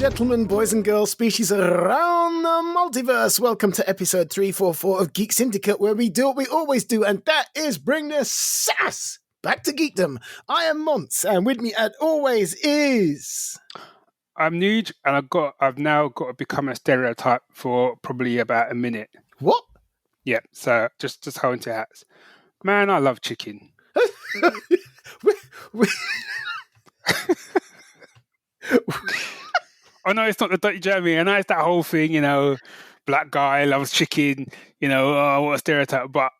gentlemen, boys and girls, species around the multiverse, welcome to episode 344 of Geek Syndicate, where we do what we always do, and that is bring the sass back to geekdom. I am Monts, and with me, as always, is... I'm Nuge, and I've now got to become a stereotype for probably about a minute. What? Yeah, so just hold into hats. Man, I love chicken. I know it's not the Dirty Jeremy. I know it's that whole thing, black guy loves chicken, oh, what a stereotype. But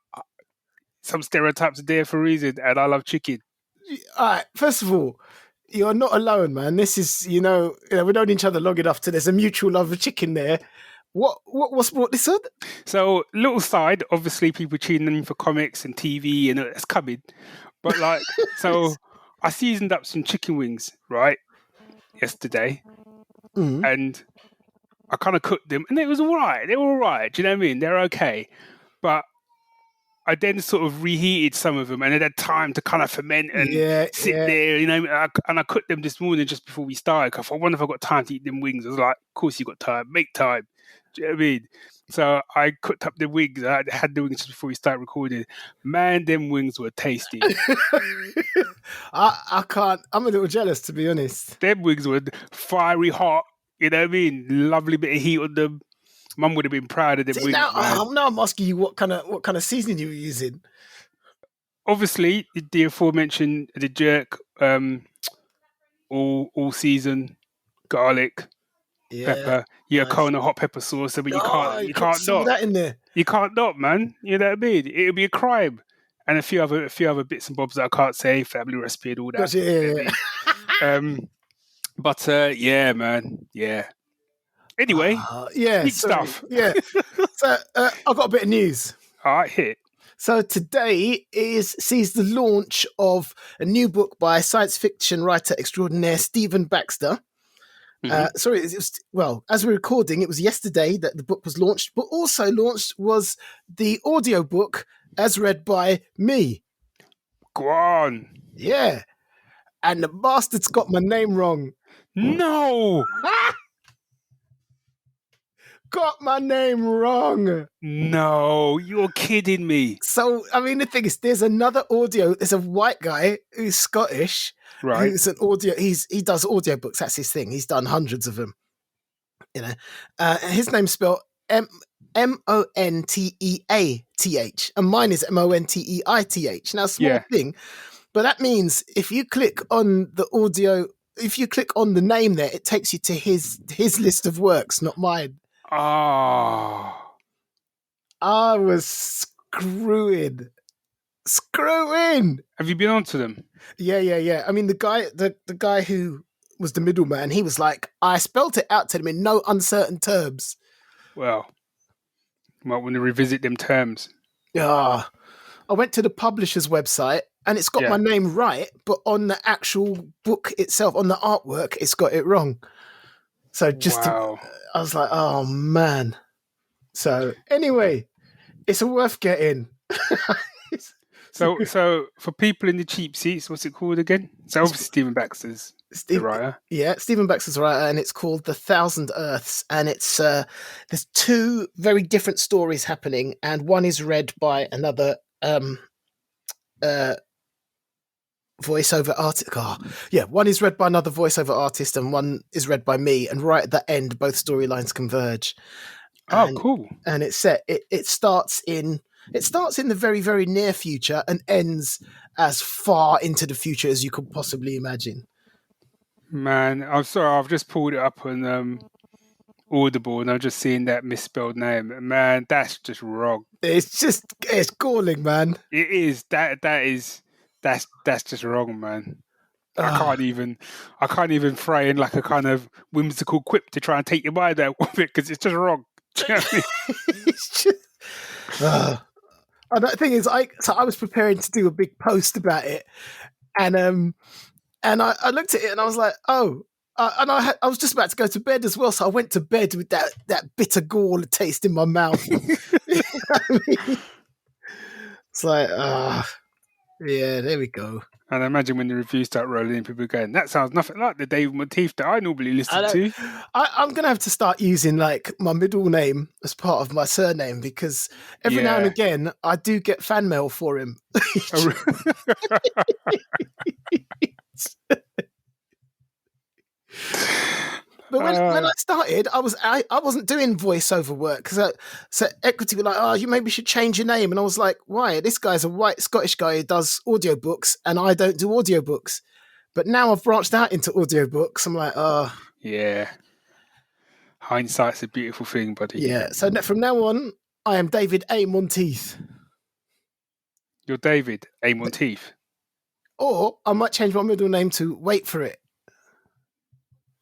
some stereotypes are there for a reason, and I love chicken. All right, first of all, you're not alone, man. This is, we've known each other long enough to there's a mutual love of chicken there. What's brought this on? So, little side, obviously people tuning in for comics and TV, and it's coming. But so I seasoned up some chicken wings, right, yesterday. Mm. And I kind of cooked them, and it was all right. They were all right. Do you know what I mean? They're okay. But I then sort of reheated some of them, and it had time to kind of ferment and sit there, and I cooked them this morning just before we started. I thought, I wonder if I've got time to eat them wings. I was like, of course you got time. Make time. Do you know what I mean? So I cooked up the wings. I had the wings just before we started recording. Man, them wings were tasty. I can't. I'm a little jealous, to be honest. Them wings were fiery hot. You know what I mean? Lovely bit of heat on them. Mum would have been proud of them wings. Now I'm asking you what kind of seasoning you were using. Obviously, the aforementioned the jerk, all season garlic. Pepper, Kona hot pepper sauce, but you can't not that in there. You can't not, man. You know what I mean? It would be a crime, and a few other bits and bobs that I can't say, family recipe and all that. But yeah, man, yeah. Anyway, stuff. Yeah. So I've got a bit of news. All right, hit. So today sees the launch of a new book by science fiction writer extraordinaire Stephen Baxter. Mm-hmm. As we're recording, it was yesterday that the book was launched, but also launched was the audiobook as read by me. Go on. Yeah. And the bastard's got my name wrong. No. Got my name wrong. No, you're kidding me. So, I mean, the thing is, there's a white guy who's Scottish. Right. Who's an he does audiobooks. That's his thing. He's done hundreds of them. His name's spelled Monteath, and mine is Monteith. Now, small thing, but that means if you click on the audio, if you click on the name there, it takes you to his list of works, not mine. Oh. I was screwing. Have you been on to them? Yeah. I mean, the guy who was the middleman, he was like, I spelt it out to them in no uncertain terms. Well, you might want to revisit them terms. I went to the publisher's website and it's got my name right, but on the actual book itself, on the artwork, it's got it wrong. So I was like, oh man. So anyway, it's worth getting. So for people in the cheap seats, what's it called again? So obviously Stephen Baxter's the writer. Yeah, Stephen Baxter's writer, and it's called The Thousand Earths, and it's there's two very different stories happening, and one is read by another voiceover artist. One is read by another voiceover artist, and one is read by me. And right at the end, both storylines converge. Cool! And it's set. It starts in the very, very near future and ends as far into the future as you could possibly imagine. Man, I'm sorry. I've just pulled it up on Audible, and I'm just seeing that misspelled name. Man, that's just wrong. It's galling, man. It is. That's just wrong, man. I can't even throw in like a kind of whimsical quip to try and take your mind out of it because it's just wrong. Do you know what I mean? It's just. And the thing is, I was preparing to do a big post about it, and I looked at it and I was like, and I was just about to go to bed as well, so I went to bed with that bitter gall taste in my mouth. You know what I mean? It's like, yeah, there we go. And I imagine when the reviews start rolling in, people are going, that sounds nothing like the David Monteith that I normally listen to. I'm going to have to start using like my middle name as part of my surname, because every now and again I do get fan mail for him. But when I started, I wasn't doing voiceover work, because so Equity were like, "Oh, you maybe should change your name," and I was like, "Why? This guy's a white Scottish guy who does audiobooks, and I don't do audiobooks." But now I've branched out into audiobooks. I'm like, oh, yeah. Hindsight's a beautiful thing, buddy. Yeah. So from now on, I am David A. Monteith. You're David A. Monteith. Or I might change my middle name to Wait For It.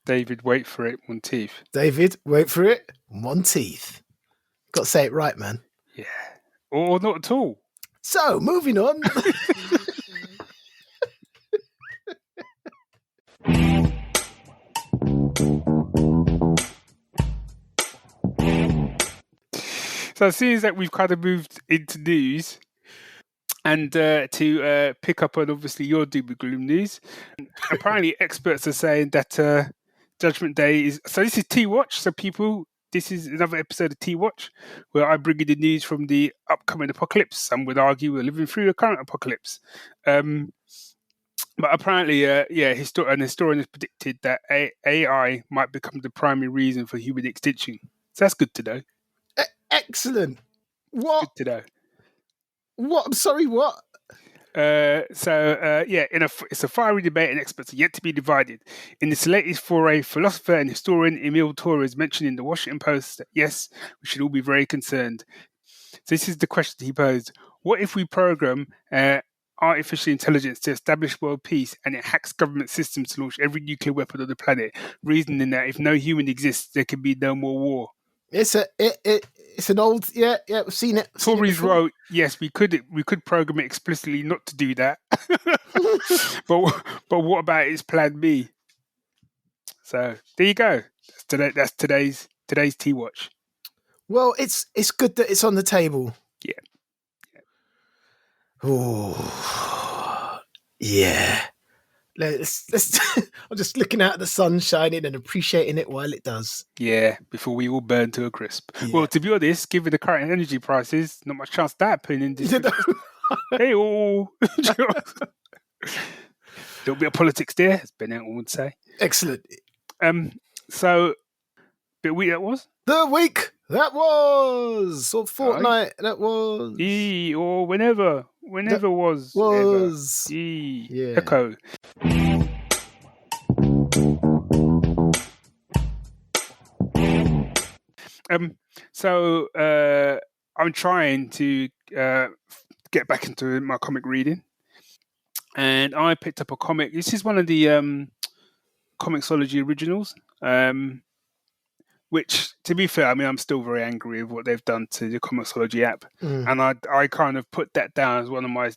David, wait for it, Monteith. David, wait for it, Monteith. Got to say it right, man. Yeah. Or not at all. So, moving on. So it seems that we've kind of moved into news, and to pick up on obviously your doom and gloom news. Apparently, experts are saying that Judgment Day is. So this is T-Watch. So people, this is another episode of T-Watch where I bring you the news from the upcoming apocalypse. Some would argue we're living through the current apocalypse. But apparently, an historian has predicted that AI might become the primary reason for human extinction. So that's good to know. Excellent. What? Good to know. What? I'm sorry, what? It's a fiery debate, and experts are yet to be divided. In this latest foray, philosopher and historian Emil Torres mentioned in the Washington Post that yes, we should all be very concerned. So this is the question he posed: what if we program artificial intelligence to establish world peace, and it hacks government systems to launch every nuclear weapon on the planet, reasoning that if no human exists, there can be no more war? It's an old we've seen it. Tories wrote, yes, we could program it explicitly not to do that, but what about its plan B? So there you go. That's today's T-Watch. Well, it's good that it's on the table. Yeah. Oh, yeah. Let's I'm just looking out at the sun shining and appreciating it while it does. Yeah, before we all burn to a crisp. Yeah. Well, to be honest, given the current energy prices, not much chance of that happening in this. Hey, oh. There'll be a politics there, as Ben Elton would say. Excellent. So, bit week that was? The week that was, or fortnight that was. Or whenever that was. Yeah. Echo. So I'm trying to get back into my comic reading, and I picked up a comic. This is one of the Comixology originals, which, to be fair, I mean, I'm still very angry with what they've done to the Comixology app, and I kind of put that down as one of my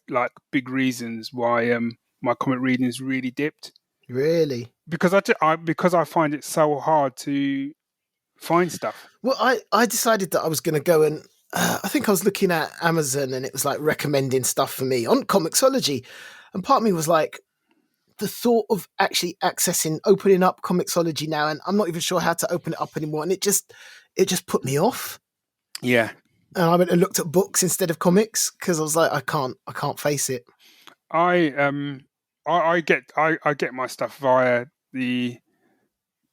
big reasons why my comic reading has really dipped. Really? Because I find it so hard to find stuff. Well, I decided that I was going to go and I think I was looking at Amazon, and it was like recommending stuff for me on Comixology, and part of me was like, the thought of actually opening up Comixology now, and I'm not even sure how to open it up anymore, and it just put me off. Yeah. And I went and looked at books instead of comics, because I was like, I can't face it. I get my stuff via the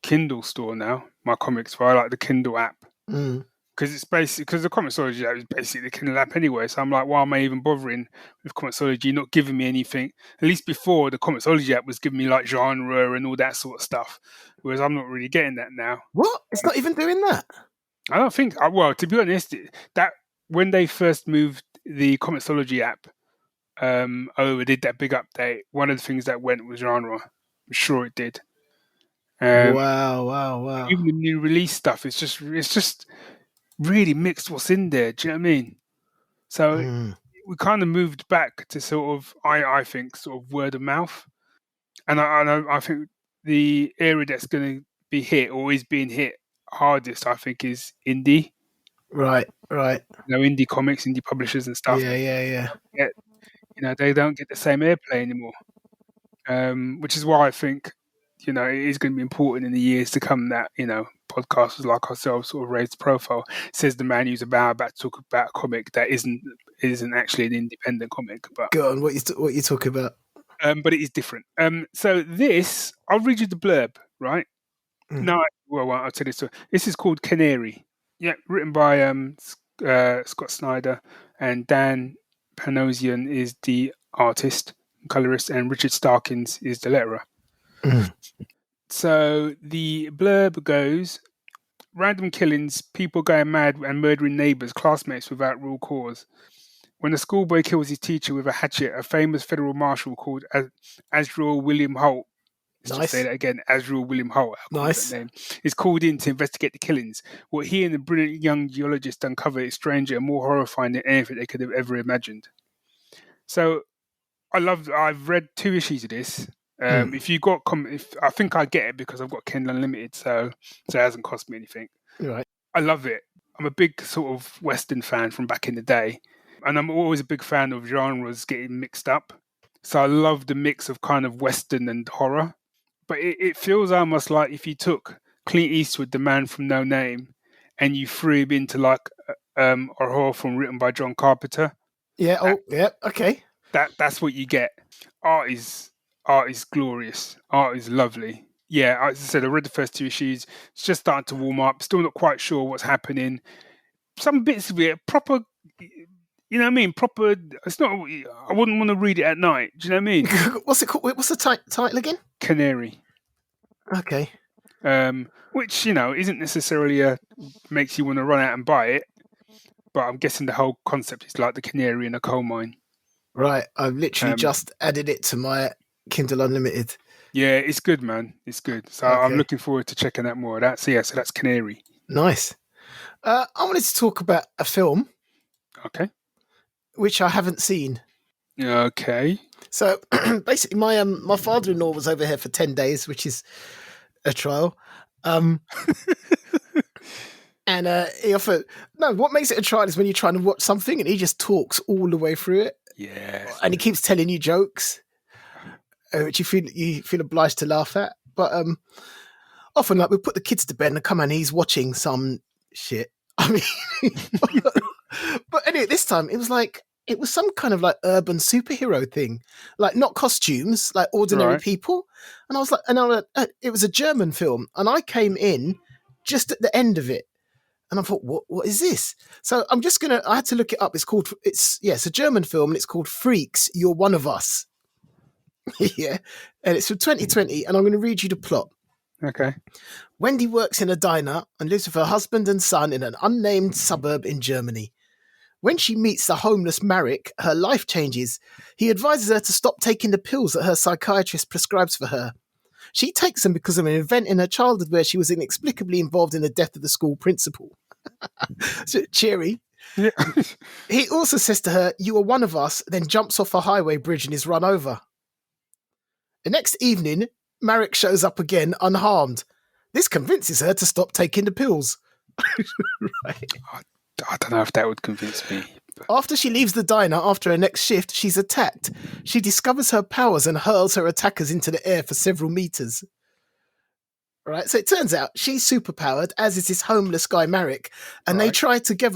Kindle store now. My comics via the Kindle app, because it's basically because the Comixology app is basically the Kindle app anyway. So I'm like, why am I even bothering with Comixology? Not giving me anything. At least before, the Comixology app was giving me genre and all that sort of stuff, whereas I'm not really getting that now. What? It's not even doing that? I don't think. Well, to be honest, that when they first moved the Comixology app over, did that big update, one of the things that went was genre. I'm sure it did. Wow. Even the new release stuff, it's just really mixed what's in there. Do you know what I mean? So we kind of moved back to sort of, I think, sort of word of mouth. And I think the area that's going to be hit or is being hit hardest, I think, is indie. Right. Indie comics, indie publishers and stuff. Yeah. They don't get the same airplay anymore. Which is why I think, it is going to be important in the years to come that, podcasters like ourselves sort of raise the profile. Says the man who's about to talk about a comic that isn't actually an independent comic. But go on, what you talking about? But it is different. So this, I'll read you the blurb, right? No, I'll tell you. So this is called Canary. Yeah, written by Scott Snyder, and Dan Panosian is the artist, colorist, and Richard Starkins is the letterer. So the blurb goes: random killings, people going mad and murdering neighbours, classmates without real cause. When a schoolboy kills his teacher with a hatchet, a famous federal marshal called Azrael William Holt, let's just say that again, Azrael William Holt, that name, is called in to investigate the killings. What he and the brilliant young geologist uncover is stranger and more horrifying than anything they could have ever imagined. So I've read 2 issues of this. If you got, I think I get it because I've got Kindle Unlimited, so it hasn't cost me anything. Right. I love it. I'm a big sort of Western fan from back in the day, and I'm always a big fan of genres getting mixed up. So I love the mix of kind of Western and horror. But it feels almost like if you took Clint Eastwood, the man from No Name, and you threw him into like a horror film written by John Carpenter. Yeah. Okay. That's what you get. Art is glorious. Art is lovely. Yeah, as I said, I read the first 2 issues. It's just starting to warm up. Still not quite sure what's happening. Some bits of it proper. You know what I mean? Proper. It's not. I wouldn't want to read it at night. Do you know what I mean? What's it called? What's the title again? Canary. Okay. Which isn't necessarily makes you want to run out and buy it, but I'm guessing the whole concept is like the canary in a coal mine. Right. I've literally just added it to my Kindle Unlimited. Yeah, it's good, man. It's good. So I'm looking forward to checking out more of that. So that's Canary. Nice. I wanted to talk about a film. Okay. Which I haven't seen. Okay. So basically, my father-in-law was over here for 10 days, which is a trial. And he offered. No, what makes it a trial is when you're trying to watch something and he just talks all the way through it. Yeah. And he keeps telling you jokes, which you feel obliged to laugh at. But often, like, we put the kids to bed and come and he's watching some shit. I mean, but anyway, this time it was some kind of like urban superhero thing, like not costumes, like ordinary people. And I was like, it was a German film, and I came in just at the end of it, and I thought, what is this? So I had to look it up. It's a German film, and it's called Freaks, You're One of Us. Yeah, and it's from 2020, and I'm going to read you the plot. Okay. Wendy works in a diner and lives with her husband and son in an unnamed suburb in Germany. When she meets the homeless Marek, her life changes. He advises her to stop taking the pills that her psychiatrist prescribes for her. She takes them because of an event in her childhood where she was inexplicably involved in the death of the school principal. So, cheery. Yeah. He also says to her, "You are one of us," then jumps off a highway bridge and is run over. The next evening, Marek shows up again unharmed. This convinces her to stop taking the pills. Right. I don't know if that would convince me. But... After she leaves the diner after her next shift, she's attacked. She discovers her powers and hurls her attackers into the air for several meters. Right, so it turns out she's superpowered, as is this homeless guy Marek, and they try to get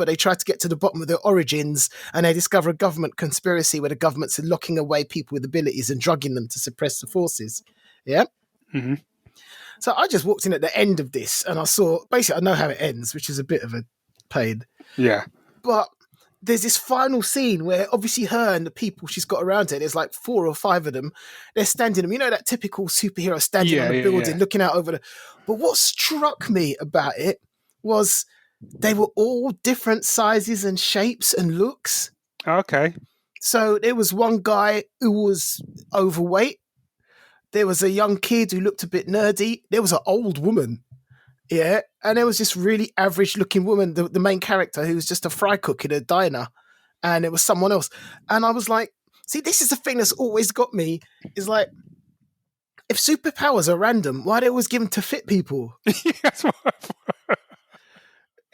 to the bottom of their origins, and they discover a government conspiracy where the government's locking away people with abilities and drugging them to suppress the forces. Yeah? Mm-hmm. So I just walked in at the end of this, and I saw, basically I know how it ends, which is a bit of a pain. Yeah. But there's this final scene where obviously her and the people she's got around her, there's like 4 or 5 of them, they're standing, that typical superhero standing on a building looking out over the... But what struck me about it was they were all different sizes and shapes and looks. Okay. So there was one guy who was overweight. There was a young kid who looked a bit nerdy. There was an old woman. Yeah, and there was this really average-looking woman, the main character, who was just a fry cook in a diner, and it was someone else. And I was like, see, this is the thing that's always got me, is like, if superpowers are random, why are they always given to fit people? That's what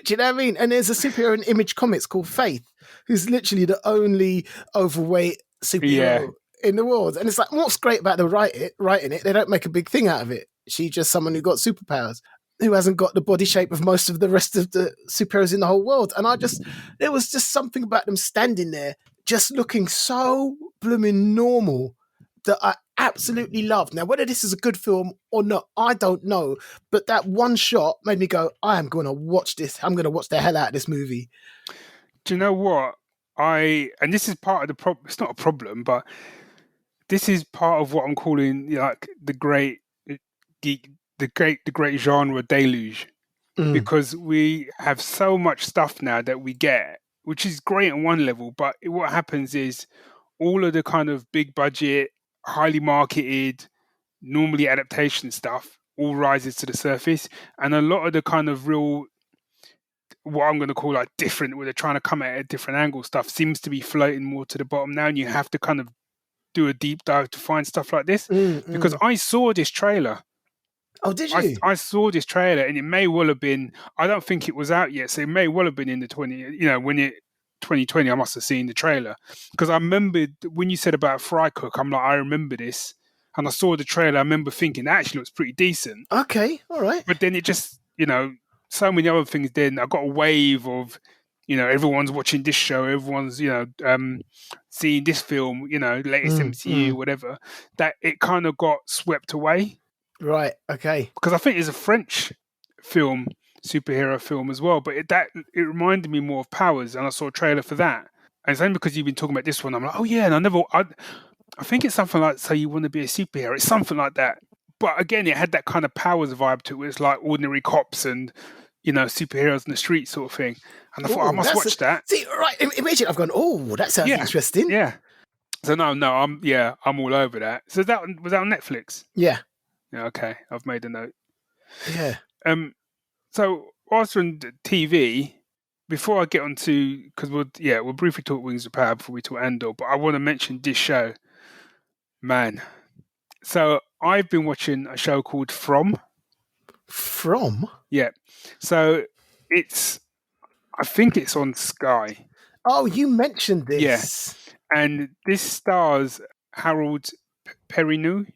Do you know what I mean? And there's a superhero in Image Comics called Faith, who's literally the only overweight superhero in the world. And it's like, what's great about the writing it? They don't make a big thing out of it. She's just someone who got superpowers, who hasn't got the body shape of most of the rest of the superheroes in the whole world. And there was just something about them standing there, just looking so blooming normal, that I absolutely loved. Now, whether this is a good film or not, I don't know. But that one shot made me go, I am going to watch this. I'm going to watch the hell out of this movie. Do you know what? And this is part of the problem. It's not a problem, but this is part of what I'm calling like the great genre deluge, because we have so much stuff now that we get, which is great on one level, but what happens is all of the kind of big budget, highly marketed, normally adaptation stuff all rises to the surface, and a lot of the kind of real, what I'm going to call like different, where they're trying to come at a different angle stuff, seems to be floating more to the bottom now, and you have to kind of do a deep dive to find stuff like this. Because I saw this trailer. Oh, did you? I saw this trailer, and it may well have been, I don't think it was out yet, so it may well have been in the 2020, I must have seen the trailer. Because I remembered when you said about Fry Cook, I'm like, I remember this. And I saw the trailer, I remember thinking, that actually looks pretty decent. Okay, all right. But then it just, so many other things. Then I got a wave of, everyone's watching this show, everyone's, seeing this film, latest MCU, whatever, that it kind of got swept away. Right, okay. Because I think it's a French film, superhero film as well, but it reminded me more of Powers, and I saw a trailer for that. And it's only because you've been talking about this one, I'm like, oh yeah, and I think it's something like, so you want to be a superhero, it's something like that. But again, it had that kind of Powers vibe to it, where it's like ordinary cops and, superheroes in the street sort of thing. And I thought, I must watch that. See, right, imagine I've gone, oh, that sounds interesting. Yeah. So no, I'm all over that. So was that on Netflix? Yeah. Yeah, okay. I've made a note. Yeah. So whilst we're on TV, before I get on to, because we'll briefly talk Wings of Power before we talk Andor, but I want to mention this show. Man. So I've been watching a show called From. From? Yeah. So I think it's on Sky. Oh, you mentioned this. Yes. And this stars Harold Perrineau,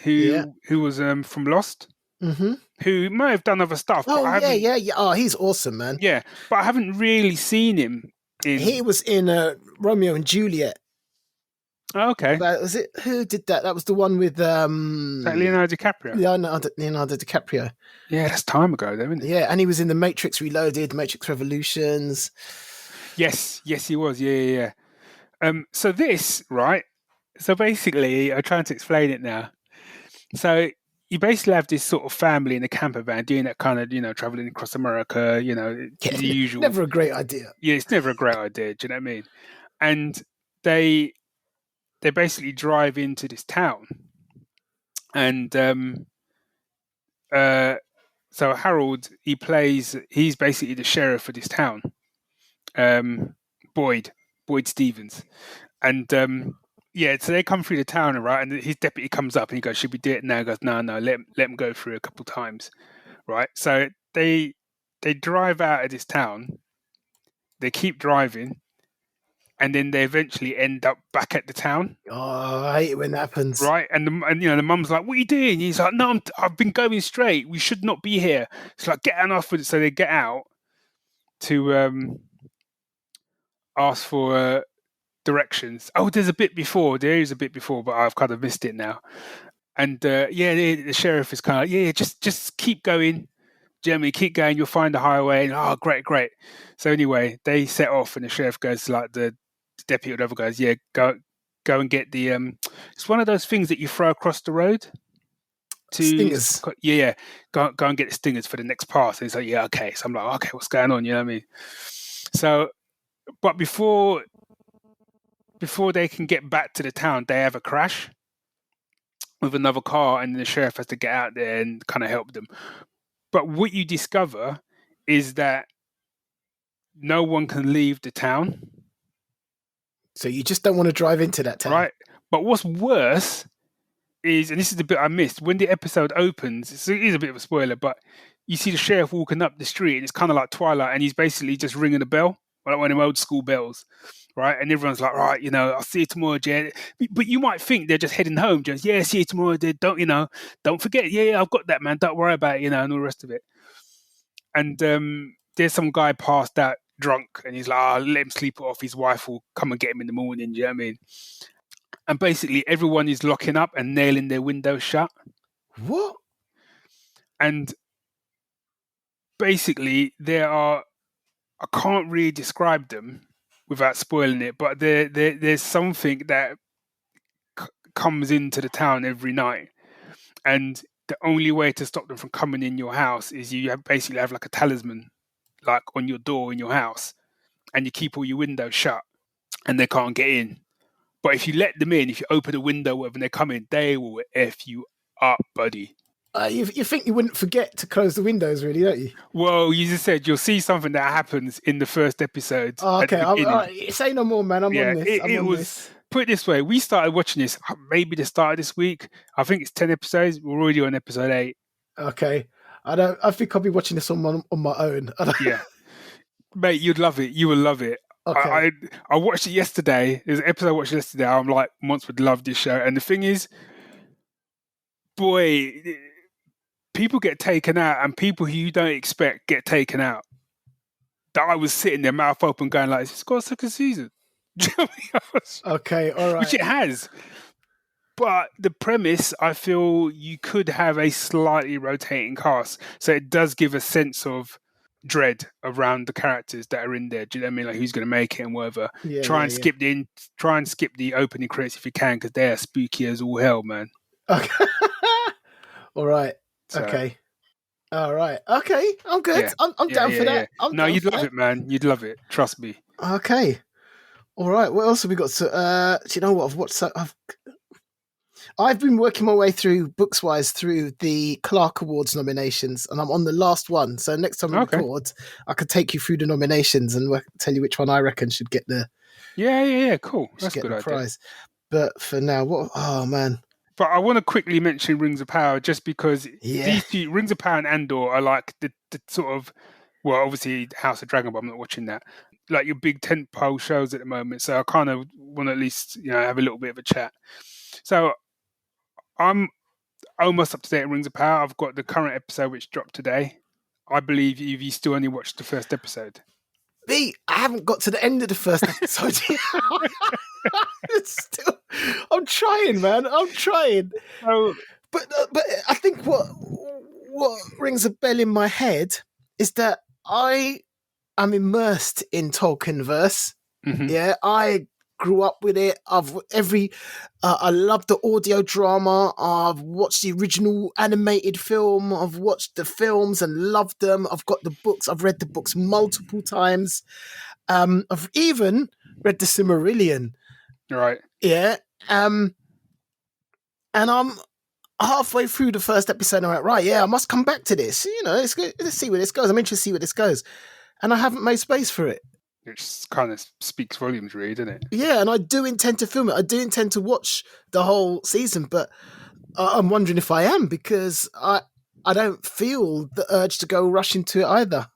who was from Lost, who may have done other stuff. Oh, yeah. Oh, he's awesome, man. Yeah, but I haven't really seen him in... He was in Romeo and Juliet. Oh, okay. Was it? Who did that? That was the one with... Leonardo DiCaprio? Leonardo DiCaprio. Yeah, that's time ago, though, isn't it? Yeah, and he was in The Matrix Reloaded, Matrix Revolutions. Yes, he was. Yeah. So this, right? So basically, I'm trying to explain it now. So you basically have this sort of family in a camper van doing that kind of, traveling across America, the usual. Never a great idea. Yeah, it's never a great idea. Do you know what I mean? And they basically drive into this town. And so Harold, he's basically the sheriff for this town. Boyd Stevens. And so they come through the town, right? And his deputy comes up and he goes, "Should we do it now?" He goes, "No, let him go through a couple of times." Right? So they drive out of this town, they keep driving, and then they eventually end up back at the town. Oh, I hate it when that happens. Right? And the mum's like, "What are you doing?" He's like, "No, I've been going straight. We should not be here." It's like, "Get enough with it." So they get out to ask for directions. Oh, there is a bit before, but I've kind of missed it now. And the sheriff is kind of just keep going, Jeremy, keep going, you'll find the highway. And great. So anyway, they set off, and the sheriff goes to, like, the deputy or whatever, goes, go and get the it's one of those things that you throw across the road to stingers. Go and get the stingers for the next pass. And he's like, okay. So I'm like, okay, what's going on? You know what I mean? So, but before they can get back to the town, they have a crash with another car, and the sheriff has to get out there and kind of help them. But what you discover is that no one can leave the town. So you just don't want to drive into that town. Right. But what's worse is, and this is the bit I missed, when the episode opens, it is a bit of a spoiler, but you see the sheriff walking up the street, and it's kind of like Twilight, and he's basically just ringing a bell, like one of them old school bells. right? And everyone's like, right, I'll see you tomorrow, Jed. But you might think they're just heading home, just, yeah, see you tomorrow, Jed. Don't forget, yeah, I've got that, man. Don't worry about it, and all the rest of it. And there's some guy passed out drunk, and he's like, let him sleep it off. His wife will come and get him in the morning. Do you know what I mean? And basically, everyone is locking up and nailing their windows shut. What? And basically, I can't really describe them without spoiling it, but there's something that comes into the town every night, and the only way to stop them from coming in your house is you basically have like a talisman, like on your door in your house, and you keep all your windows shut, and they can't get in. But if you let them in, if you open a window when they come in, they will F you up, buddy. You think you wouldn't forget to close the windows, really, don't you? Well, you just said you'll see something that happens in the first episode. Oh, okay, all right. Say no more, man. I'm on this. Put it this way, we started watching this maybe the start of this week. I think it's 10 episodes. We're already on episode 8. Okay. I think I'll be watching this on my own. Yeah. Mate, you'd love it. You will love it. Okay. I watched it yesterday. There's an episode I watched yesterday. I'm like, Monts would love this show. And the thing is, boy, people get taken out, and people who you don't expect get taken out. That I was sitting there, mouth open, going like, "It's got a second season." Okay, all right. Which it has. But the premise, I feel you could have a slightly rotating cast. So it does give a sense of dread around the characters that are in there. Do you know what I mean? Like, who's going to make it and whatever. Try and skip the opening credits if you can, because they are spooky as all hell, man. Okay. All right. So, okay. All right. Okay. I'm good. Yeah. I'm down for that. No, you'd love it, man. You'd love it. Trust me. Okay. All right. What else have we got? Do you know what I've watched? I've been working my way through books-wise through the Clark Awards nominations, and I'm on the last one. So next time we record, I could take you through the nominations and tell you which one I reckon should get the. Yeah. Cool. That's a good idea. Prize. But for now, oh man. But I want to quickly mention Rings of Power, just because these two, Rings of Power and Andor, are like the sort of, well, obviously House of Dragon, but I'm not watching that. Like your big tentpole shows at the moment. So I kind of want to at least, have a little bit of a chat. So I'm almost up to date on Rings of Power. I've got the current episode which dropped today. I believe you still only watched the first episode. I haven't got to the end of the first episode yet. I'm trying, man. I'm trying. But I think what rings a bell in my head is that I am immersed in Tolkien verse. Mm-hmm. Yeah, I grew up with it. I love the audio drama. I've watched the original animated film. I've watched the films and loved them. I've got the books. I've read the books multiple times. I've even read the Silmarillion. Right. Yeah. And I'm halfway through the first episode. And I'm like, right, yeah, I must come back to this. Let's see where this goes. I'm interested to see where this goes. And I haven't made space for it. It kind of speaks volumes, really, doesn't it? Yeah, and I do intend to film it. I do intend to watch the whole season, but I'm wondering if I am, because I don't feel the urge to go rush into it either.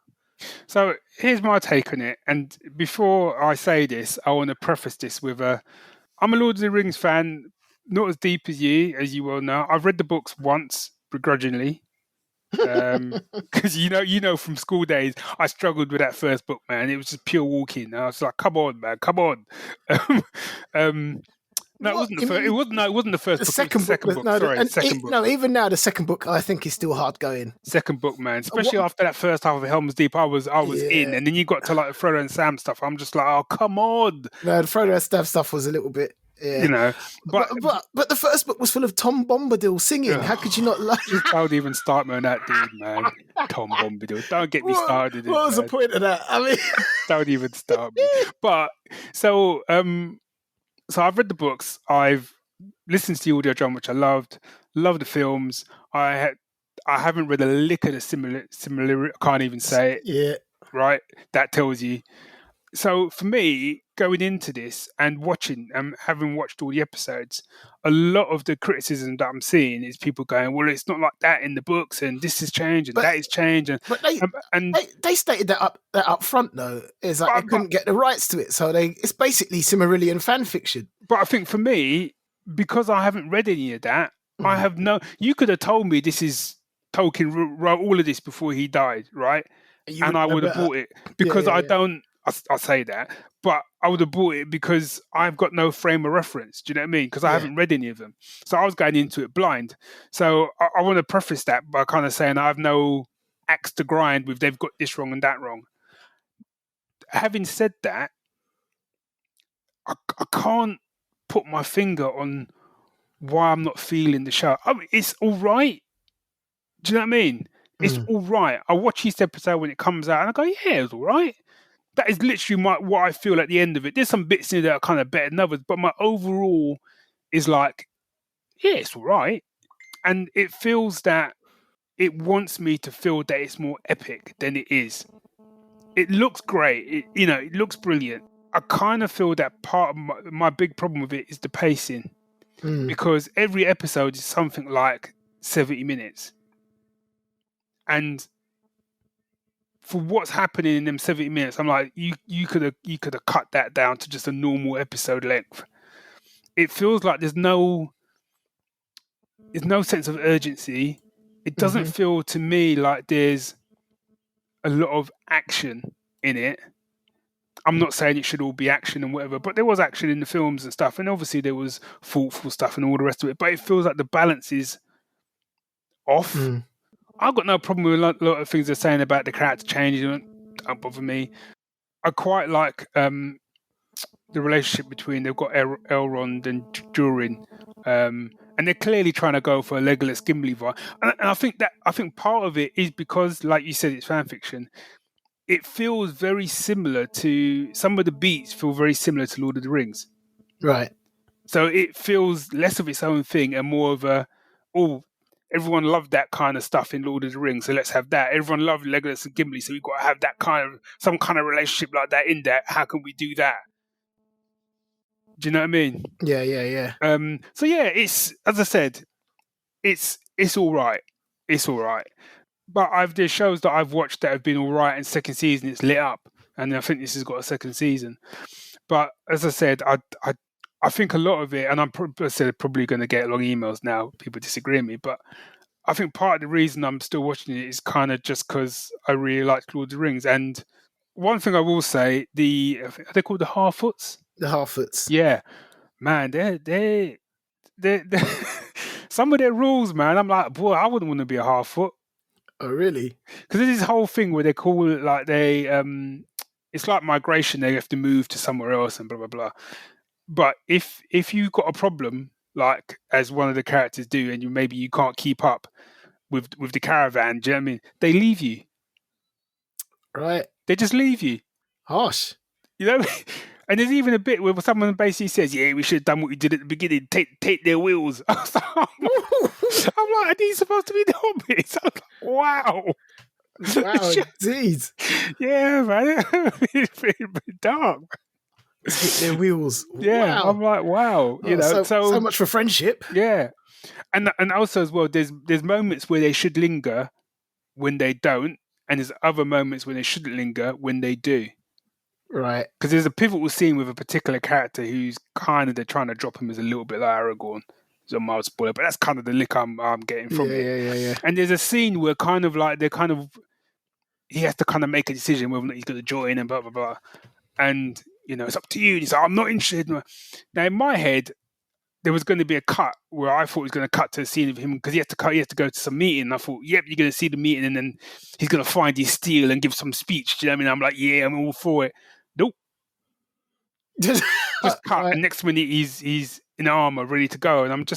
So here's my take on it. And before I say this, I want to preface this with I'm a Lord of the Rings fan, not as deep as you well know. I've read the books once, begrudgingly. Because you know from school days I struggled with that first book, man. It was just pure walking. I was like, come on, man, come on. No, it wasn't the first. It wasn't the first book. Second book. Second book. No, even now the second book I think is still hard going. Second book, man. Especially after that first half of Helm's Deep, I was in, and then you got to like Frodo and Sam stuff. I'm just like, oh, come on. No, the Frodo and Sam stuff was a little bit. Yeah. But the first book was full of Tom Bombadil singing. How could you not like it? Don't even start me on that dude, man. Tom Bombadil. Don't get me started. What was the point of that? I mean, don't even start me. But so I've read the books. I've listened to the audio drama, which I loved. Loved the films. I haven't read a lick of the similar. I can't even say it. Yeah. Right. That tells you. So for me, going into this and watching and having watched all the episodes, a lot of the criticism that I'm seeing is people going, well, it's not like that in the books, and this has changed, and that has changed, but they stated that up front though, is like they couldn't get the rights to it, so it's basically Silmarillion fan fiction. But I think for me, because I haven't read any of that, I have you could have told me this is Tolkien wrote all of this before he died, right? And I would have bought it because I say that, but I would have bought it because I've got no frame of reference. Do you know what I mean? Because I haven't read any of them. So I was going into it blind. So I want to preface that by kind of saying I have no axe to grind with they've got this wrong and that wrong. Having said that, I can't put my finger on why I'm not feeling the show. I mean, it's all right. Do you know what I mean? It's all right. I watch each episode when it comes out and I go, yeah, it's all right. That is literally what I feel at the end of it. There's some bits in there that are kind of better than others, but my overall is like, yeah, it's all right. And it feels that it wants me to feel that it's more epic than it is. It looks great. It looks brilliant. I kind of feel that part of my big problem with it is the pacing. Because every episode is something like 70 minutes. And for what's happening in them 70 minutes, I'm like, you could have cut that down to just a normal episode length. It feels like there's no sense of urgency. It doesn't feel to me like there's a lot of action in it. I'm not saying it should all be action and whatever, but there was action in the films and stuff, and obviously there was thoughtful stuff and all the rest of it. But it feels like the balance is off. I've got no problem with a lot of things they're saying about the character changing. Don't bother me. I quite like the relationship between they've got Elrond and Durin, and they're clearly trying to go for a Legolas Gimli vibe. And I think part of it is because, like you said, it's fan fiction. It feels very similar to some of the beats feel very similar to Lord of the Rings, right? So it feels less of its own thing and more of everyone loved that kind of stuff in Lord of the Rings, so let's have that. Everyone loved Legolas and Gimli, so we've got to have that some kind of relationship like that in there. How can we do that? Do you know what I mean? Yeah. So yeah, it's, as I said, it's all right. It's all right. But there's shows that I've watched that have been all right, and second season it's lit up, and I think this has got a second season. But as I said, I think a lot of it, and I'm probably going to get a lot of emails now, people disagree with me, but I think part of the reason I'm still watching it is kind of just because I really like Lord of the Rings. And one thing I will say, are they called the Harfoots? The Harfoots. Yeah. Man, they're some of their rules, man, I'm like, boy, I wouldn't want to be a Harfoot. Oh, really? Because there's this whole thing where they call it like it's like migration, they have to move to somewhere else and blah, blah, blah. But if you've got a problem, like as one of the characters do, and maybe you can't keep up with the caravan, do you know what I mean? They leave you. Right. They just leave you. Harsh. You know? And there's even a bit where someone basically says, yeah, we should have done what we did at the beginning, take their wheels. I'm like, are these supposed to be the hobbits? I was like, wow. Wow, indeed. Yeah, man. It's pretty dark. Take their wheels. Yeah, wow. I'm like, wow. You know, so much for friendship. Yeah. And also as well, there's moments where they should linger when they don't, and there's other moments when they shouldn't linger when they do. Right. Because there's a pivotal scene with a particular character who's kind of, they're trying to drop him as a little bit like Aragorn. It's a mild spoiler, but that's kind of the lick I'm getting from it. Yeah. And there's a scene where kind of like he has to kind of make a decision whether or not he's going to join and blah, blah, blah. And, you know, it's up to you. And he's like, I'm not interested. Now, in my head, there was going to be a cut where I thought he was going to cut to a scene of him because he has to go to some meeting. And I thought, yep, you're going to see the meeting and then he's going to find his steel and give some speech. Do you know what I mean? I'm like, yeah, I'm all for it. Nope. Just cut. Right. And next minute he's in armor, ready to go. And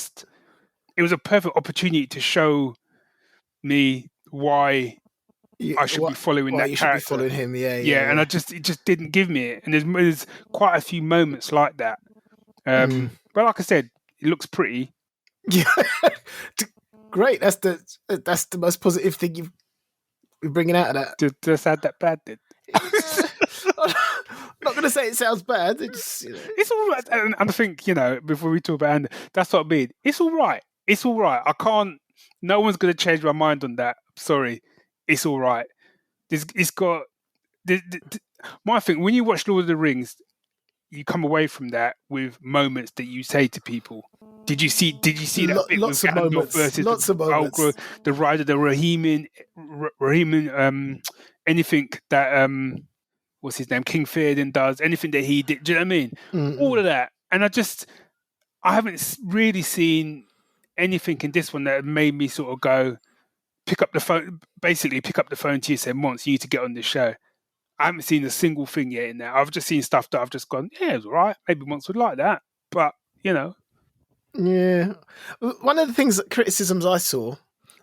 it was a perfect opportunity to show me why I should be following that character. Should be following him, yeah. And it just didn't give me it. And there's quite a few moments like that. But like I said, it looks pretty. Yeah, great. That's the most positive thing you're bringing out of that. Just add that bad did. Not going to say it sounds bad. It's, It's all right. And I think, before we talk about Andy, that's what I mean. It's all right. It's all right. I can't, no one's going to change my mind on that. Sorry. It's all right. It's got, my thing, when you watch Lord of the Rings, you come away from that with moments that you say to people. Did you see that bit with Gandalf versus the Ride of the Rohirrim, anything that what's his name, King Theoden does, anything that he did, do you know what I mean? Mm-hmm. All of that. And I haven't really seen anything in this one that made me sort of go, pick up the phone to you and say, Mons, you need to get on this show. I haven't seen a single thing yet in there. I've just seen stuff that I've just gone, yeah, it's all right. Maybe Mons would like that. But, Yeah. One of the criticisms I saw,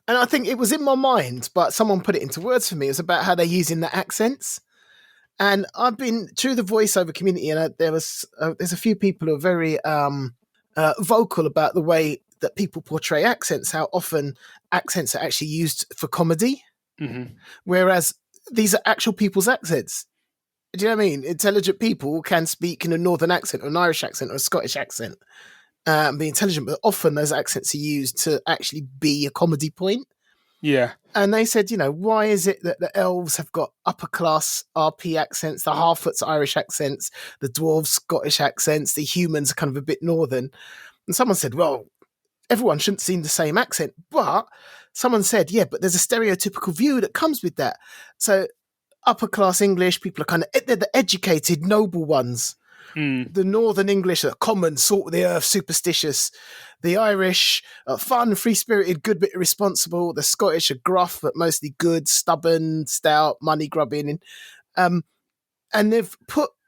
and I think it was in my mind, but someone put it into words for me, was about how they're using the accents. And I've been through the voiceover community, and there's a few people who are very vocal about the way that people portray accents, how often accents are actually used for comedy, whereas these are actual people's accents. Do you know what I mean? Intelligent people can speak in a northern accent or an Irish accent or a Scottish accent and be intelligent, but often those accents are used to actually be a comedy point. Yeah. And they said, why is it that the elves have got upper class RP accents, the Harfoots Irish accents, the dwarves Scottish accents, the humans are kind of a bit northern? And someone said, well, everyone shouldn't seem the same accent. But someone said, yeah, but there's a stereotypical view that comes with that. So upper class English, people are they're the educated, noble ones. The Northern English are common, salt of the earth, superstitious. The Irish are fun, free-spirited, good but irresponsible. The Scottish are gruff but mostly good, stubborn, stout, money grubbing. And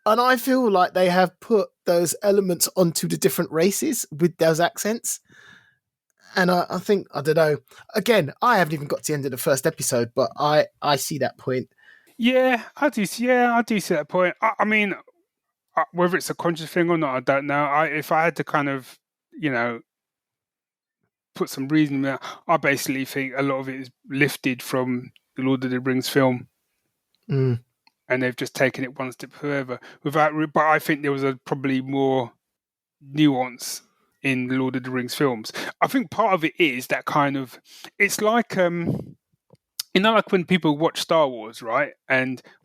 I feel like they have put those elements onto the different races with those accents. And I think, I don't know. Again, I haven't even got to the end of the first episode, but I see that point. Yeah, I do see that point. I mean, whether it's a conscious thing or not, I don't know. If I had to kind of, put some reason there, I basically think a lot of it is lifted from the Lord of the Rings film. And they've just taken it one step further. But I think there was probably more nuance in the Lord of the Rings films. I think part of it is that kind of, it's like, like when people watch Star Wars, right?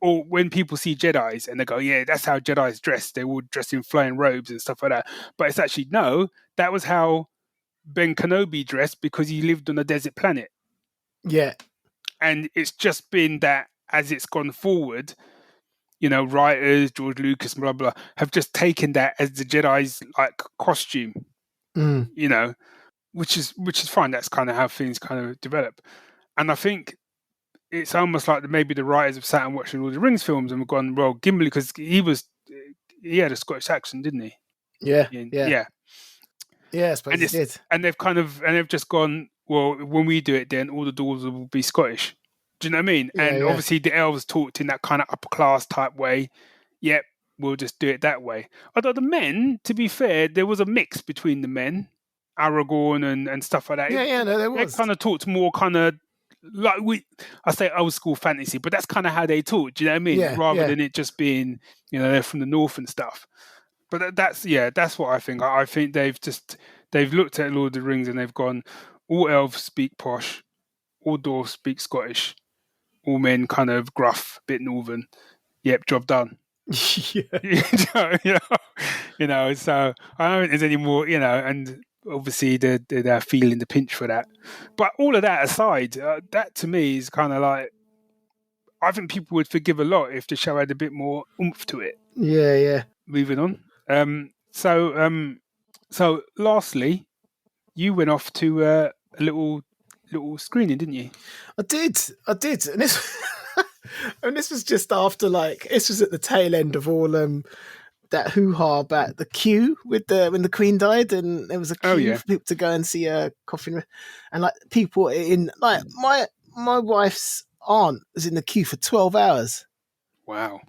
Or when people see Jedis and they go, yeah, that's how Jedis dress. They all dress in flowing robes and stuff like that. But it's actually, no, that was how Ben Kenobi dressed because he lived on a desert planet. Yeah. And it's just been that as it's gone forward, writers, George Lucas, blah, blah, have just taken that as the Jedi's like costume, which is fine. That's kind of how things kind of develop. And I think it's almost like maybe the writers have sat and watched all the Rings films and have gone, well, Gimli, because he had a Scottish accent, didn't he? Yeah. Yeah, I suppose he did. And they've just gone, well, when we do it, then all the dwarves will be Scottish. Do you know what I mean? Yeah, and obviously the elves talked in that kind of upper class type way. Yep, we'll just do it that way. Although the men, to be fair, there was a mix between the men, Aragorn and stuff like that. No, there was. They kind of talked more kind of like I say old school fantasy, but that's kind of how they talk. Do you know what I mean? Rather than it just being, they're from the north and stuff. But that's what I think. I think they've looked at Lord of the Rings and they've gone, all elves speak posh, all dwarves speak Scottish, all men kind of gruff, bit northern. Yep, job done. So I don't think there's any more, and obviously they're feeling the pinch for that. But all of that aside, that to me is kind of like, I think people would forgive a lot if the show had a bit more oomph to it. Yeah. Moving on. So lastly, you went off to a little screening, didn't you? I did. And this was just after, this was at the tail end of all that hoo-ha about the queue when the Queen died, and there was a queue for people to go and see a coffin, and people in my wife's aunt was in the queue for 12 hours. Wow.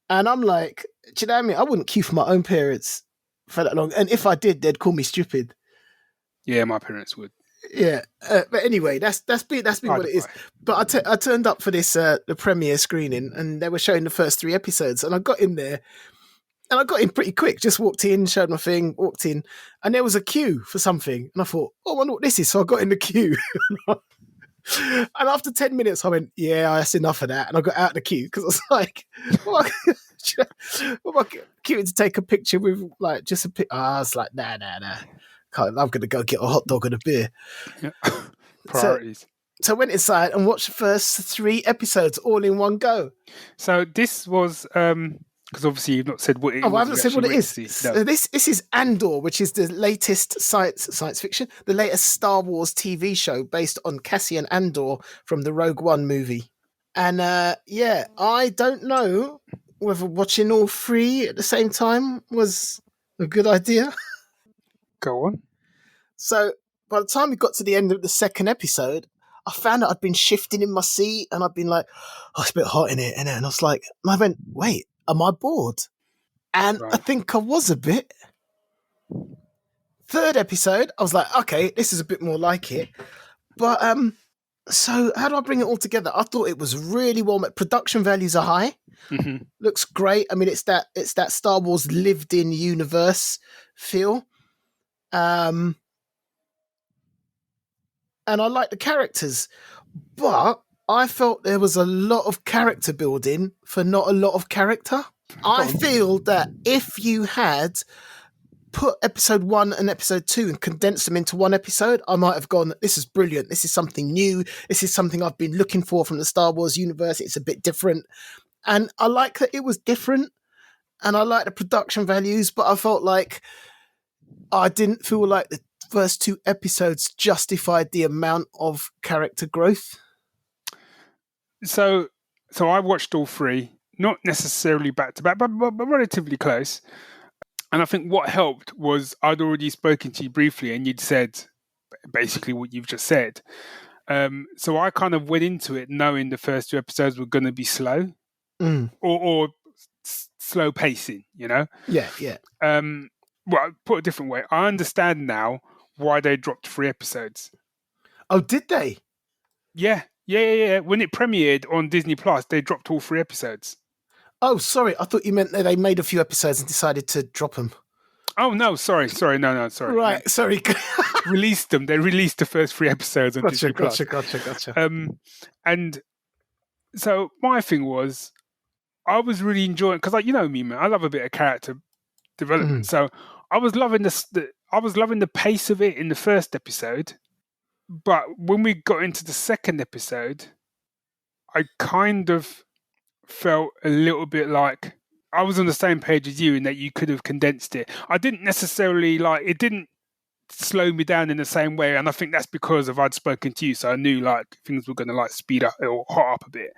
And I'm like, do you know what I mean? I wouldn't queue for my own parents for that long, and if I did, they'd call me stupid. Yeah, my parents would. Yeah, but anyway, that's been what it is. But I turned up for this the premiere screening, and they were showing the first 3 episodes, and I got in there, and I got in pretty quick. Just walked in, showed my thing, walked in, and there was a queue for something, and I thought, oh, I wonder what this is. So I got in the queue, and after 10 minutes, I went, yeah, that's enough of that, and I got out of the queue because I was like, what am I queuing to take a picture with, like, just a pic? I was like, nah. I'm going to go get a hot dog and a beer. Yeah. Priorities. So I went inside and watched the first 3 episodes all in one go. So this was, because obviously you've not said what it is. Oh, I haven't said what it is. No. So this is Andor, which is the latest science fiction, the latest Star Wars TV show based on Cassian Andor from the Rogue One movie. And I don't know whether watching all 3 at the same time was a good idea. Go on. So by the time we got to the end of the 2nd episode, I found out I'd been shifting in my seat, and I'd been like, oh, it's a bit hot in it, innit? And I was like, and I went, wait, am I bored? And I think I was a bit. 3rd episode, I was like, okay, this is a bit more like it. But so how do I bring it all together? I thought it was really well made. Production values are high. Mm-hmm. Looks great. I mean, it's that Star Wars lived-in universe feel. And I like the characters, but I felt there was a lot of character building for not a lot of character. I feel that if you had put episode 1 and episode 2 and condensed them into one episode, I might have gone, this is brilliant. This is something new. This is something I've been looking for from the Star Wars universe. It's a bit different. And I like that it was different, and I like the production values, but I felt like I didn't feel like the first 2 episodes justified the amount of character growth. So I watched all 3, not necessarily back to back, but relatively close. And I think what helped was I'd already spoken to you briefly, and you'd said basically what you've just said. So I kind of went into it knowing the first 2 episodes were going to be slow, or slow pacing, you know? Yeah. Well, put a different way, I understand now why they dropped 3 episodes. Oh, did they? Yeah. When it premiered on Disney Plus, they dropped all 3 episodes. Oh, sorry. I thought you meant that they made a few episodes and decided to drop them. Oh, no, sorry. No, sorry. Right, sorry. Released them. They released the first 3 episodes on Disney Plus. Gotcha. And so my thing was, I was really enjoying, because, like, you know me, man, I love a bit of character development. So I was loving the pace of it in the first episode. But when we got into the 2nd episode, I kind of felt a little bit like I was on the same page as you in that you could have condensed it. I didn't necessarily it didn't slow me down in the same way, and I think that's because I'd spoken to you, so I knew like things were going to like speed up or hot up a bit.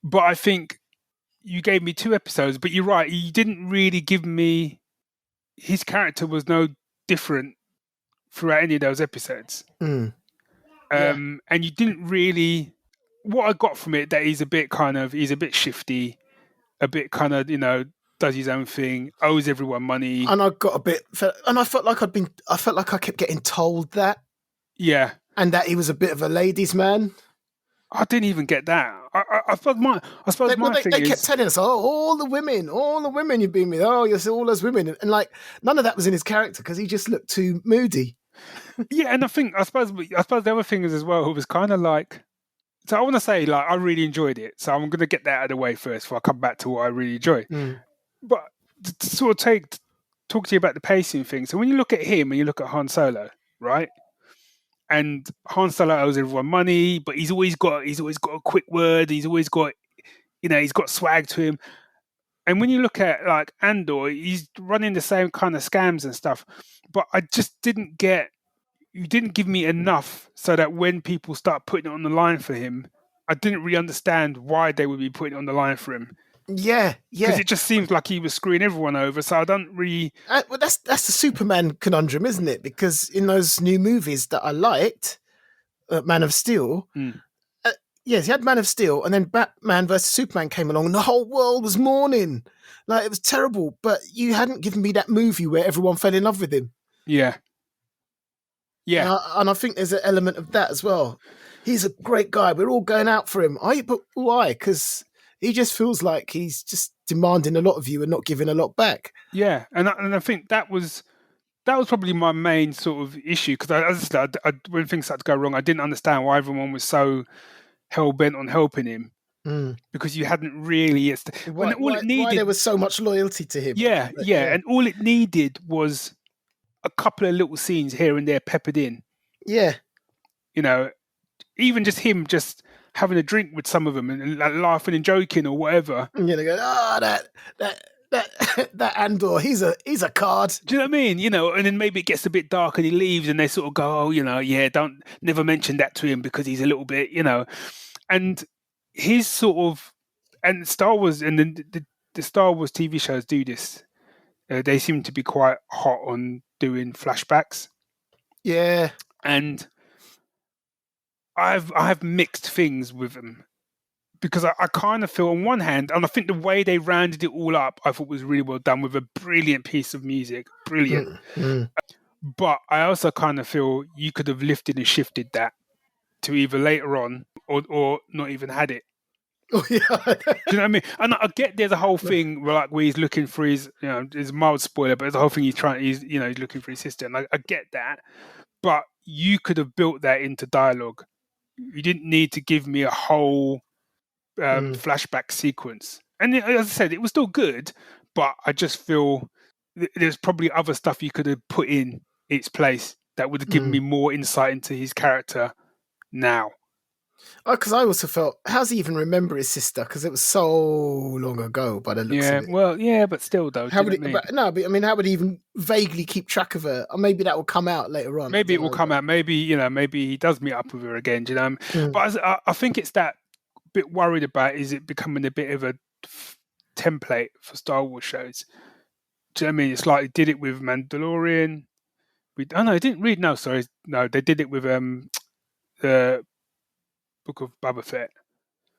But I think you gave me 2 episodes, but you're right, you didn't really give me. His character was no different throughout any of those episodes. And you didn't really. What I got from it, that he's a bit shifty, a bit kind of, you know, does his own thing, owes everyone money. And I got a bit, and I felt like I kept getting told that. Yeah. And that he was a bit of a ladies' man. I didn't even get that. I suppose my thing they is, kept telling us, oh, all the women you've been with, oh, you're all those women, and like none of that was in his character because he just looked too moody. Yeah, and I suppose the other thing is as well, it was kind of like. So I want to say, like, I really enjoyed it. So I'm going to get that out of the way first before I come back to what I really enjoyed. But to sort of talk to you about the pacing thing. So when you look at him and you look at Han Solo, right? And Han Solo owes everyone money, but he's always got a quick word. He's always got, you know, he's got swag to him. And when you look at like Andor, he's running the same kind of scams and stuff. But I just didn't get. You didn't give me enough so that when people start putting it on the line for him, I didn't really understand why they would be putting it on the line for him. Yeah. Because it just seems like he was screwing everyone over. So I don't really. Well, that's the Superman conundrum, isn't it? Because in those new movies that I liked, Man of Steel, yes, he had Man of Steel, and then Batman versus Superman came along, and the whole world was mourning. Like, it was terrible. But you hadn't given me that movie where everyone fell in love with him. Yeah. Yeah. And I think there's an element of that as well. He's a great guy. We're all going out for him. But why? Because he just feels like he's just demanding a lot of you and not giving a lot back. Yeah, and I think that was probably my main sort of issue, because when things started to go wrong, I didn't understand why everyone was so hell bent on helping him, because you hadn't really. Why there was so much loyalty to him? Yeah, and all it needed was a couple of little scenes here and there peppered in. Yeah, even just him just having a drink with some of them and like, laughing and joking or whatever. And they go, that Andor, he's a card. Do you know what I mean? And then maybe it gets a bit dark and he leaves, and they sort of go, don't never mention that to him because he's a little bit, and his sort of, and Star Wars and the Star Wars TV shows do this. They seem to be quite hot on doing flashbacks. Yeah, and I have mixed things with them, because I kind of feel on one hand, and I think the way they rounded it all up, I thought was really well done with a brilliant piece of music, brilliant. But I also kind of feel you could have lifted and shifted that to either later on or not even had it. Oh, yeah. Do you know what I mean? And I get there's a whole thing where he's looking for his, there's a mild spoiler, but there's a whole thing he's looking for his sister, and I get that. But you could have built that into dialogue. You didn't need to give me a whole flashback sequence. And as I said, it was still good, but I just feel there's probably other stuff you could have put in its place that would have given me more insight into his character now. Because I also felt, how's he even remember his sister? Because it was so long ago by the looks of it. Well, yeah, but still, though. How would how would he even vaguely keep track of her? Or maybe that will come out later on. Maybe it will come out. Maybe he does meet up with her again. Do you know? But I think it's that bit worried about, is it becoming a bit of a template for Star Wars shows? Do you know what I mean? It's like they did it with Mandalorian. They didn't read. No, sorry, no, they did it with the Book of Boba Fett.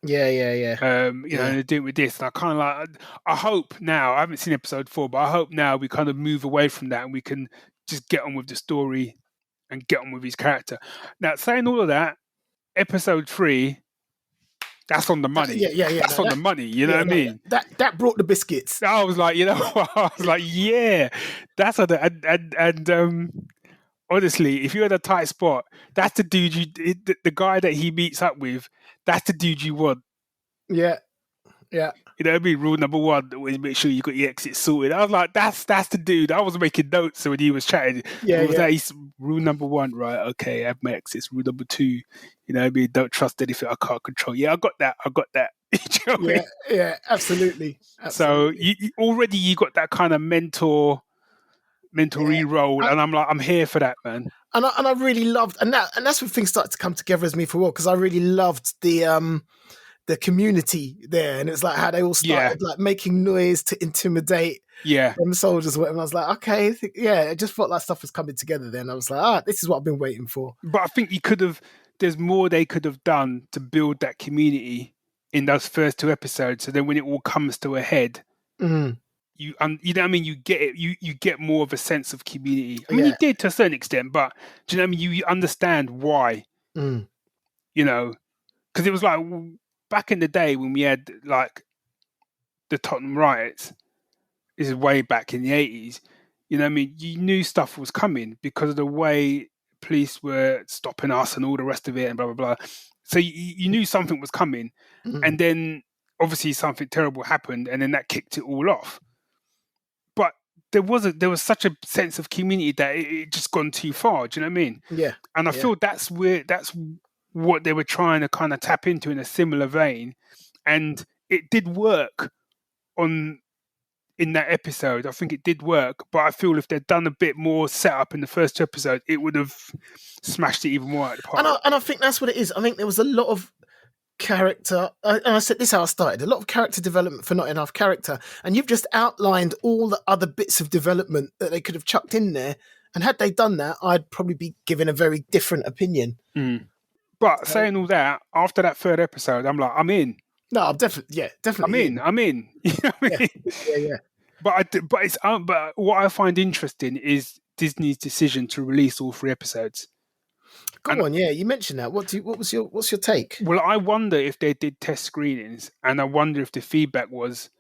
Yeah. And they do it with this, and I kind of I hope now, I haven't seen episode 4, but I hope now we kind of move away from that and we can just get on with the story and get on with his character. Now, saying all of that, episode 3, that's on the money. Yeah. That's on the money. You know what I mean? That brought the biscuits. I was like, I was like, yeah, that's on the and honestly, if you're in a tight spot, that's the dude the guy that he meets up with, that's the dude you want. Yeah. You know what I mean? Rule number 1, always make sure you got your exit sorted. I was like, that's the dude. I was making notes when he was chatting. That rule number 1, right? Okay, I have my exits. Rule number 2, you know what I mean? Don't trust anything I can't control. Yeah, I got that. You know what I mean? Yeah, absolutely. So you got that kind of mentor role, and I'm like, I'm here for that, man. And I really loved, and that's when things started to come together as me for a while, because I really loved the community there, and it's like how they all started like making noise to intimidate them soldiers or whatever. And I was like, okay, it just felt like stuff was coming together then. I was like, this is what I've been waiting for. But I think there's more they could have done to build that community in those first 2 episodes, so then when it all comes to a head, you know what I mean, you get it, you get more of a sense of community. I mean, you did to a certain extent, but do you know what I mean? You understand why. Because it was like back in the day when we had like the Tottenham riots, this is way back in the 80s, you know what I mean? You knew stuff was coming because of the way police were stopping us and all the rest of it and blah, blah, blah. So you knew something was coming, and then obviously something terrible happened, and then that kicked it all off. But there was such a sense of community that it just gone too far. Do you know what I mean? Yeah. And I feel that's what they were trying to kind of tap into in a similar vein, and it did work in that episode. I think it did work, but I feel if they'd done a bit more setup in the first 2 episodes, it would have smashed it even more at the park. And I think that's what it is. I think there was a lot of character, and I said this is how I started, a lot of character development for not enough character, and you've just outlined all the other bits of development that they could have chucked in there, and had they done that, I'd probably be given a very different opinion. But saying all that, after that 3rd episode, I'm like, I'm in. No, I'm definitely. I'm in. You know what I mean? Yeah. But what I find interesting is Disney's decision to release all 3 episodes. Go on, yeah. You mentioned that. What's your take? Well, I wonder if they did test screenings, and I wonder if the feedback was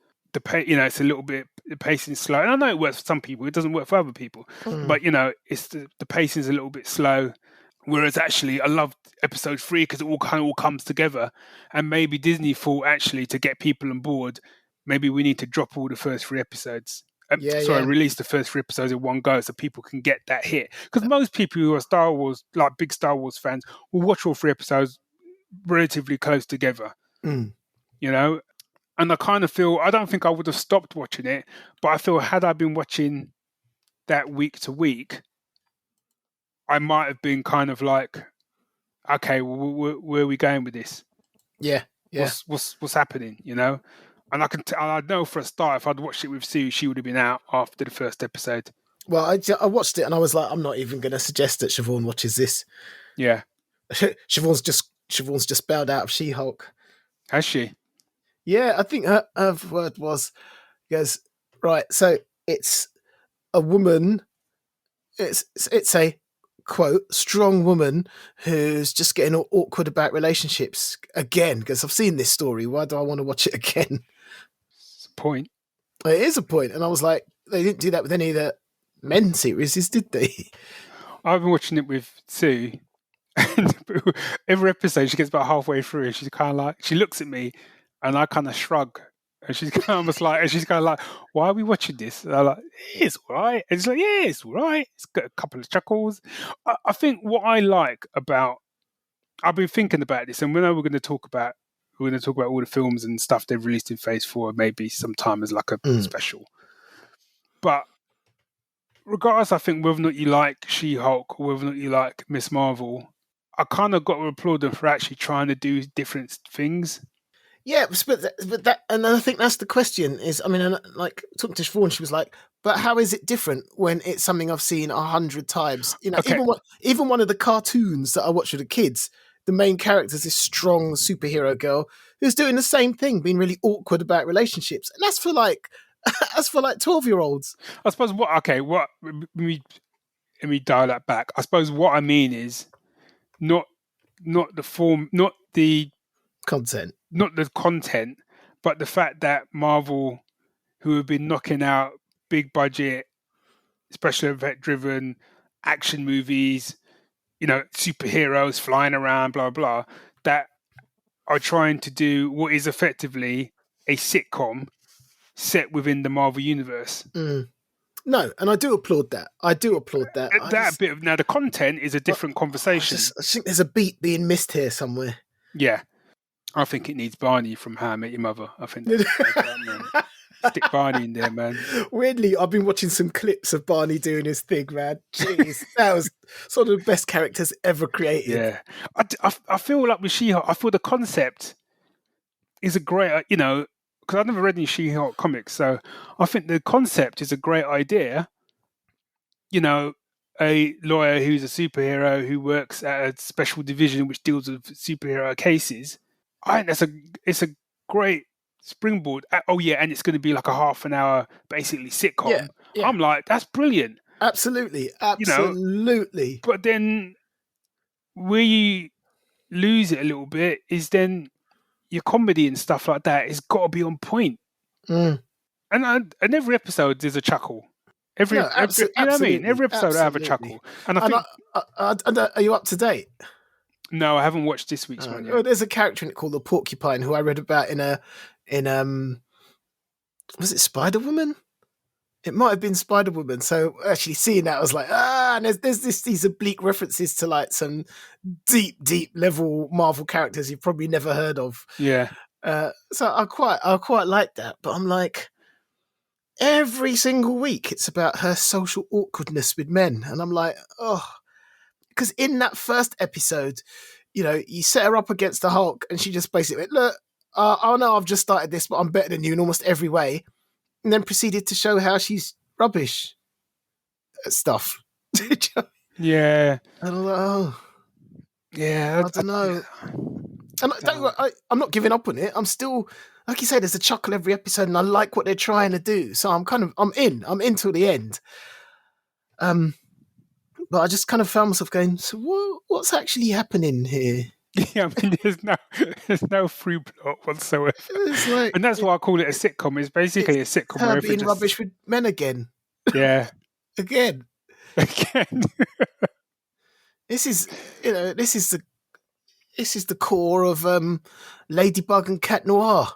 it's a little bit the pacing's slow. And I know it works for some people; it doesn't work for other people. But it's the pacing's a little bit slow. Whereas actually, I loved episode 3 because it all comes together. And maybe Disney thought actually to get people on board, maybe we need to drop all the first 3 episodes. Release the first 3 episodes in one go so people can get that hit. Because most people who are Star Wars, like big Star Wars fans, will watch all 3 episodes relatively close together. You know? And I kind of feel, I don't think I would have stopped watching it, but I feel had I been watching that week to week, I might have been kind of like, okay, where are we going with this? Yeah. What's happening? You know? And I know for a start, if I'd watched it with Sue, she would have been out after the first episode. Well, I watched it and I was like, I'm not even going to suggest that Siobhan watches this. Yeah. Siobhan's just bailed out of She-Hulk. Has she? Yeah, I think her word was, goes, right, so it's a woman, it's a, quote, strong woman who's just getting all awkward about relationships again, because I've seen this story. Why do I want to watch it again? It's a point. It is a point. And I was like, they didn't do that with any of the men series, did they? I've been watching it with Sue. And every episode, she gets about halfway through, and she's kind of like, she looks at me, and I kind of shrug, and she's kind of like, "Why are we watching this?" And I'm like, "It's all right." And she's like, "Yeah, it's all right. It's got a couple of chuckles." I think what I like about, I've been thinking about this, and we know we're going to talk about all the films and stuff they've released in Phase 4, maybe sometime as like a special. But regardless, I think whether or not you like She-Hulk or whether or not you like Miss Marvel, I kind of got to applaud them for actually trying to do different things. Yeah, but that, and I think that's the question. Is, I mean, like talking to Siobhan, she was like, "But how is it different when it's something I've seen 100 times?" You know, Okay. even one of the cartoons that I watch with the kids, the main character is this strong superhero girl who's doing the same thing, being really awkward about relationships, and that's for like 12-year-olds. I suppose let me dial that back. I suppose what I mean is not the form, not the content, but the fact that Marvel, who have been knocking out big budget, special effect driven action movies, you know, superheroes flying around, blah blah, that are trying to do what is effectively a sitcom set within the Marvel universe. No, and I do applaud that. Now the content is a different conversation. I think there's a beat being missed here somewhere. Yeah, I think it needs Barney from How I Met Your Mother. I think stick Barney in there, man. Weirdly, I've been watching some clips of Barney doing his thing, man. Jeez, that was sort of the best characters ever created. Yeah, I feel like with She-Hulk, I feel the concept is a great, you know, because I've never read any She-Hulk comics, so I think the concept is a great idea. You know, a lawyer who's a superhero who works at a special division which deals with superhero cases. I think it's a great springboard. Oh yeah, and it's going to be like a half an hour basically sitcom. Yeah. I'm like, that's brilliant. Absolutely. You know, but then where you lose it a little bit is then your comedy and stuff like that has got to be on point. And every episode there's a chuckle. You know what I mean? Every episode I have a chuckle. And I think, are you up to date? No, I haven't watched this week's one yet. Well, there's a character in it called the Porcupine who I read about in was it Spider-Woman? It might have been Spider-Woman. So actually seeing that, I was like, and there's these oblique references to like some deep level Marvel characters you've probably never heard of. Yeah. So I quite like that, but I'm like, every single week it's about her social awkwardness with men, and I'm like, oh, because in that first episode, you know, you set her up against the Hulk, and she just basically went, look, oh no, I've just started this, but I'm better than you in almost every way. And then proceeded to show how she's rubbish at stuff. Yeah. And I'm like, oh. Yeah. I don't know. And I'm not giving up on it. I'm still, like you say, there's a chuckle every episode, and I like what they're trying to do. So I'm in till the end. But I just kind of found myself going, so what's actually happening here? Yeah, I mean, there's no through plot whatsoever. It's like, and that's why I call it a sitcom. It's basically a sitcom her where being rubbish with men again. Yeah. Again. Again. This is the core of Ladybug and Cat Noir,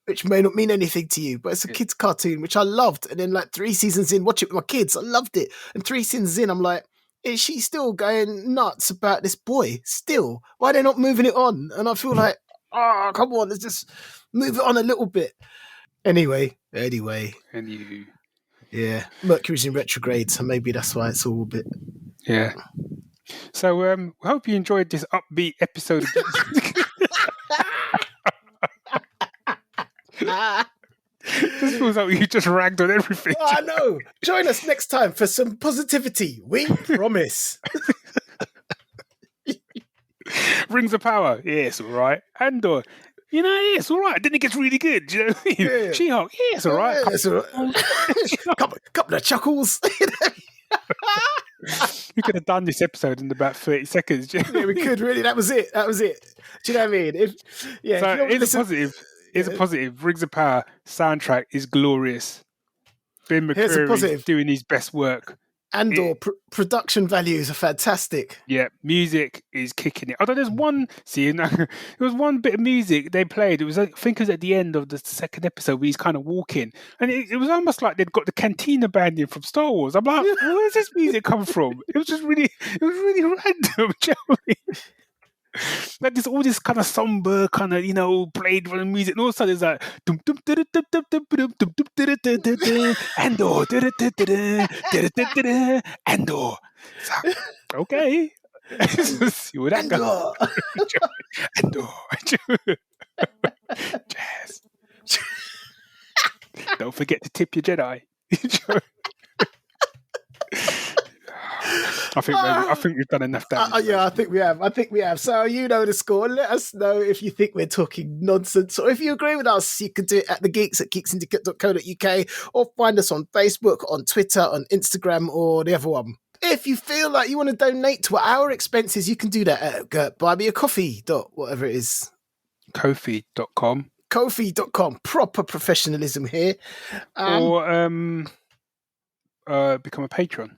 which may not mean anything to you, but it's a kids' cartoon which I loved. And then, like 3 seasons in, watch it with my kids, I loved it. And 3 seasons in, I'm like, is she still going nuts about this boy? Still, why are they not moving it on? And I feel like, oh, come on, let's just move it on a little bit. Anyway. Yeah, Mercury's in retrograde, so maybe that's why it's all a bit. Yeah. So we hope you enjoyed this upbeat episode of This feels like you just ragged on everything. Oh, I know. Join us next time for some positivity. We promise. Rings of Power. Yes, all right. Andor. Yeah, it's all right. Then it gets really good. Do you know what I mean? Yeah. She-Hulk. Yeah, it's all right. Couple of chuckles. We could have done this episode in about 30 seconds. Yeah, we could, really. That was it. Do you know what I mean? It's a positive. It's a positive. Rings of Power soundtrack is glorious. Ben McCreary doing his best work. Andor production values are fantastic. Yeah, music is kicking it. Although there's one, there was one bit of music they played. It was, I think, it was at the end of the second episode where he's kind of walking, and it was almost like they'd got the Cantina band in from Star Wars. I'm like, where's this music come from? It was really random. Do you know what I mean? Like there's all this kind of somber kind of Blade Runner music, and all of a sudden it's like Andor Andor. Okay, see what that goes. Andor jazz. Don't forget to tip your Jedi. I think we've done enough damage. Yeah, I think we have. So you know the score. Let us know if you think we're talking nonsense, or if you agree with us. You can do it at the Geeks at geeksyndicate.co.uk, or find us on Facebook, on Twitter, on Instagram, or the other one. If you feel like you want to donate to our expenses, you can do that at buymeacoffee. Whatever it is. Ko-fi.com. Ko-fi.com. Proper professionalism here. Or become a patron.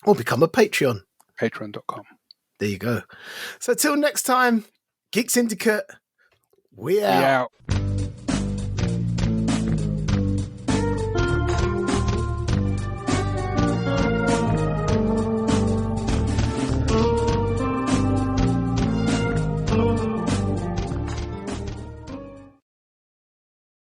Or become a Patreon. Patreon.com. There you go. So till next time, Geek Syndicate, we out.